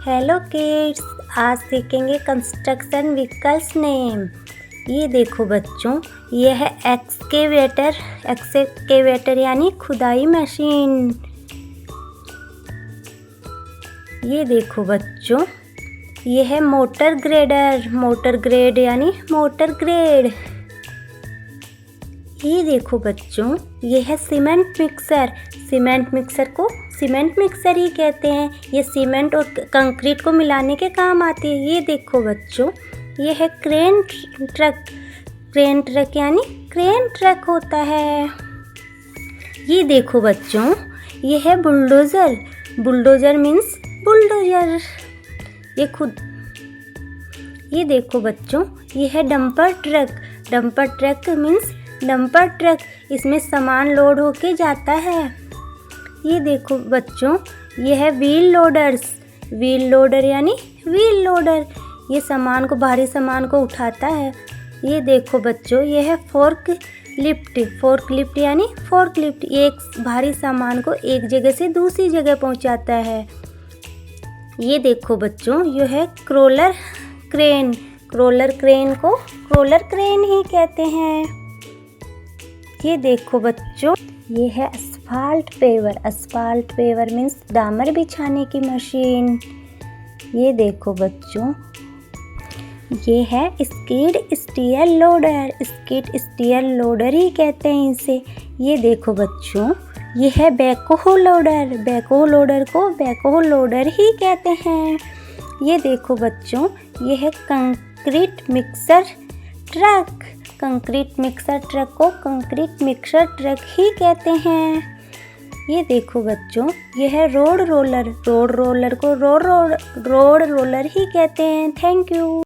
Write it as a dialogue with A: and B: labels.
A: Hello kids, आज सीखेंगे construction vehicles name. ये देखो बच्चों, ये है एक्सकेवेटर यानी खुदाई मशीन। ये देखो बच्चों, ये है मोटर ग्रेड यानी मोटर ग्रेड। ये देखो बच्चों, ये है सीमेंट मिक्सर को सीमेंट मिक्सर ही कहते हैं। ये सीमेंट और कंक्रीट को मिलाने के काम आती है। ये देखो बच्चों, ये है क्रेन ट्रक यानी क्रेन ट्रक होता है। ये देखो बच्चों, ये है बुलडोजर मीन्स बुलडोजर। ये देखो बच्चों, ये है dumper truck means dumper truck. इसमें सामान लोड होके जाता है। ये देखो बच्चों, ये है व्हील लोडर यानी व्हील लोडर। ये भारी सामान को उठाता है। ये देखो बच्चों, ये है फोर्क लिफ्ट यानी फोर्कलिफ्ट। ये एक भारी सामान को एक जगह से दूसरी जगह पहुंचाता है। ये देखो बच्चों, ये है क्रोलर क्रेन को क्रोलर क्रेन ही कहते हैं। ये देखो बच्चों, ये है असफाल्ट पेवर मीन्स डामर बिछाने की मशीन। ये देखो बच्चों, ये है स्किड स्टीयर लोडर ही कहते हैं इसे। ये देखो बच्चों, ये है बैकहो लोडर को बैकहो लोडर ही कहते हैं। ये देखो बच्चों, ये है कंक्रीट मिक्सर ट्रक को कंक्रीट मिक्सर ट्रक ही कहते हैं। ये देखो बच्चों, ये है रोड रोलर को रोड रोलर ही कहते हैं। Thank you.